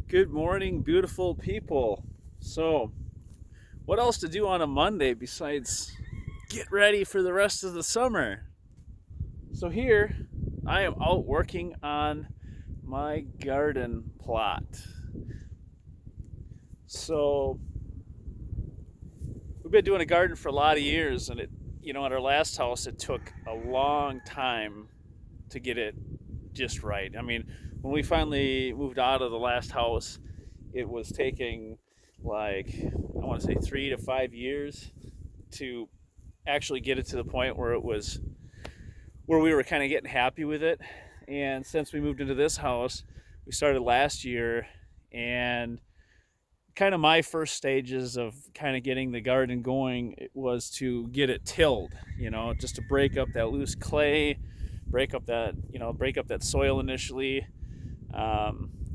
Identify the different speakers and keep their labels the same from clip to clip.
Speaker 1: Good morning, beautiful people. So, what else to do on a Monday besides get ready for the rest of the summer? So, here I am out working on my garden plot. So, we've been doing a garden for a lot of years, and at our last house, it took a long time to get it just right. I mean, when we finally moved out of the last house, it was taking like, I want to say 3 to 5 years to actually get it to the point where we were kind of getting happy with it. And since we moved into this house, we started last year, and kind of my first stages of kind of getting the garden going was to get it tilled, just to break up that loose clay, break up that soil initially.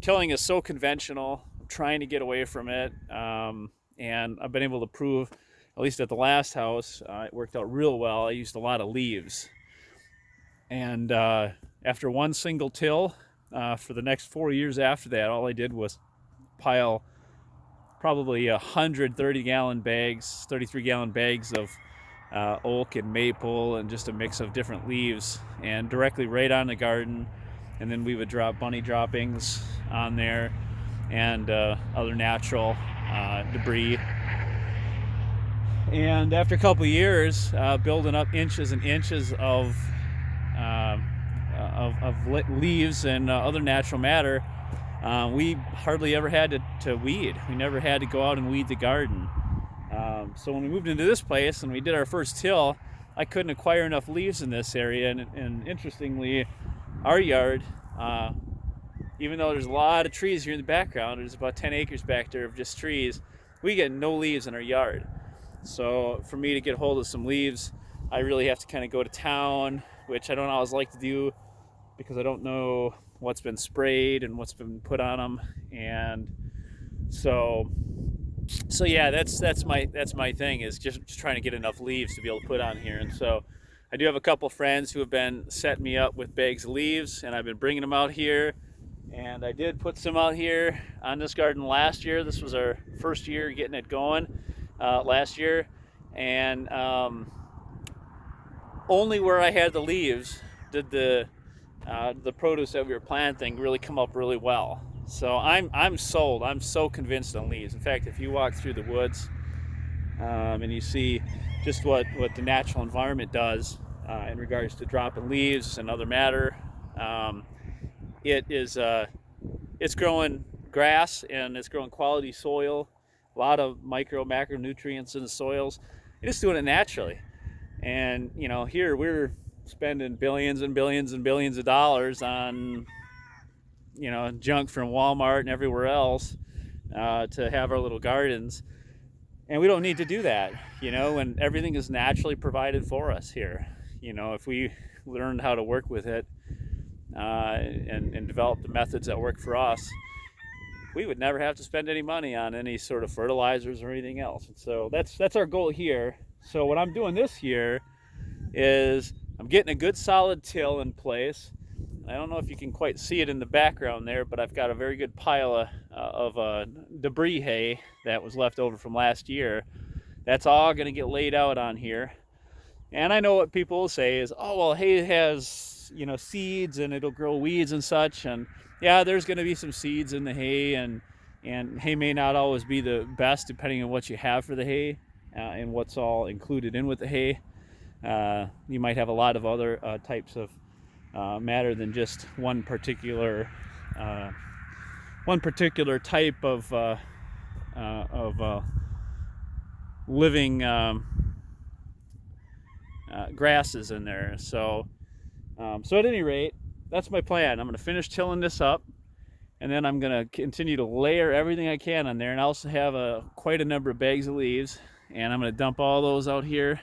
Speaker 1: Tilling is so conventional. I'm trying to get away from it, and I've been able to prove, at least at the last house, it worked out real well. I used a lot of leaves, and after one single till, for the next 4 years after that, all I did was pile probably 130-gallon bags, 33-gallon bags of oak and maple, and just a mix of different leaves, and directly right on the garden. And then we would drop bunny droppings on there and other natural debris. And after a couple of years, building up inches and inches of leaves and other natural matter, we hardly ever had to weed. We never had to go out and weed the garden. So when we moved into this place and we did our first till, I couldn't acquire enough leaves in this area. And interestingly, our yard, even though there's a lot of trees here in the background, there's about 10 acres back there of just trees, we get no leaves in our yard. So for me to get hold of some leaves, I really have to kind of go to town, which I don't always like to do because I don't know what's been sprayed and what's been put on them. And so yeah, that's my thing, is just trying to get enough leaves to be able to put on here. And so I do have a couple friends who have been setting me up with bags of leaves, and I've been bringing them out here. And I did put some out here on this garden last year. This was our first year getting it going last year. And only where I had the leaves did the produce that we were planting really come up really well. So I'm sold. I'm so convinced on leaves. In fact, if you walk through the woods and you see just what the natural environment does in regards to dropping leaves and other matter, it's growing grass, and it's growing quality soil, a lot of macronutrients in the soils. It's doing it naturally. And here we're spending billions and billions and billions of dollars on junk from Walmart and everywhere else to have our little gardens, and we don't need to do that when everything is naturally provided for us here. If we learned how to work with it and develop the methods that work for us, we would never have to spend any money on any sort of fertilizers or anything else. And so that's our goal here. So what I'm doing this year is I'm getting a good solid till in place. I don't know if you can quite see it in the background there, but I've got a very good pile of debris hay that was left over from last year. That's all going to get laid out on here. And I know what people will say is, oh, well, hay has seeds and it'll grow weeds and such. And yeah, there's going to be some seeds in the hay, and hay may not always be the best depending on what you have for the hay and what's all included in with the hay. You might have a lot of other types of matter than just one particular type of living grasses in there. So at any rate, that's my plan. I'm going to finish tilling this up, and then I'm going to continue to layer everything I can on there, and I also have quite a number of bags of leaves, and I'm going to dump all those out here,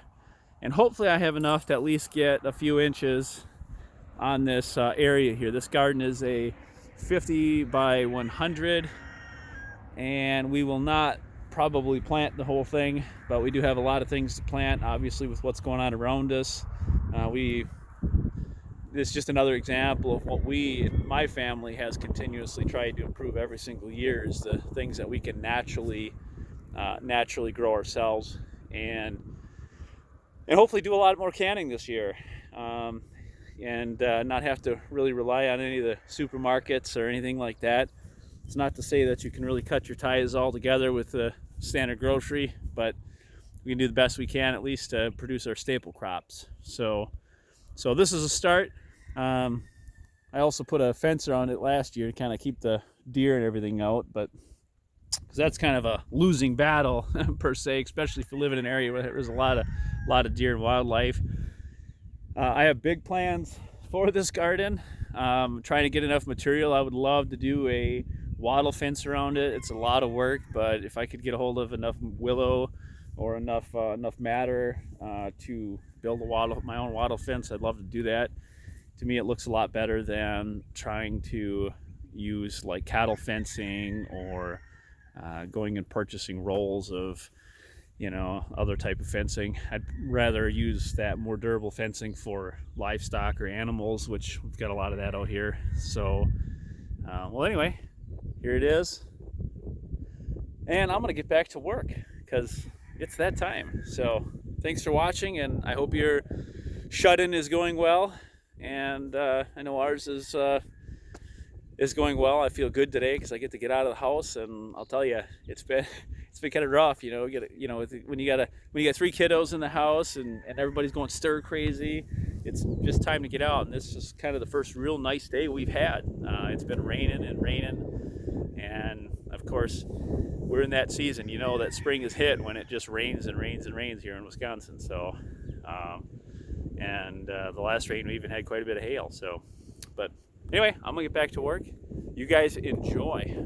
Speaker 1: and hopefully I have enough to at least get a few inches on this area here. This garden is a 50 by 100, and we will not probably plant the whole thing, but we do have a lot of things to plant, obviously, with what's going on around us. We it's just another example of what my family, has continuously tried to improve every single year, is the things that we can naturally grow ourselves, and hopefully do a lot more canning this year, and not have to really rely on any of the supermarkets or anything like that. It's not to say that you can really cut your ties all together with the standard grocery, but we can do the best we can, at least to produce our staple crops. So this is a start. I also put a fence around it last year to kind of keep the deer and everything out, but because that's kind of a losing battle per se, especially if you live in an area where there's a lot of deer and wildlife. I have big plans for this garden. Trying to get enough material. I would love to do a wattle fence around it. It's a lot of work, but if I could get a hold of enough willow or enough madder to build my own wattle fence, I'd love to do that. To me, it looks a lot better than trying to use like cattle fencing, or going and purchasing rolls of other type of fencing. I'd rather use that more durable fencing for livestock or animals, which we've got a lot of that out here. So well, anyway, here it is, and I'm gonna get back to work because it's that time. So thanks for watching, and I hope your shut-in is going well, and I know ours is going well. I feel good today because I get to get out of the house, and I'll tell you, it's been kind of rough. When you got 3 kiddos in the house and everybody's going stir crazy, it's just time to get out. And this is kind of the first real nice day we've had. It's been raining, and of course we're in that season. That spring is hit when it just rains and rains and rains here in Wisconsin. So the last rain we even had quite a bit of hail. So, but anyway, I'm gonna get back to work. You guys enjoy.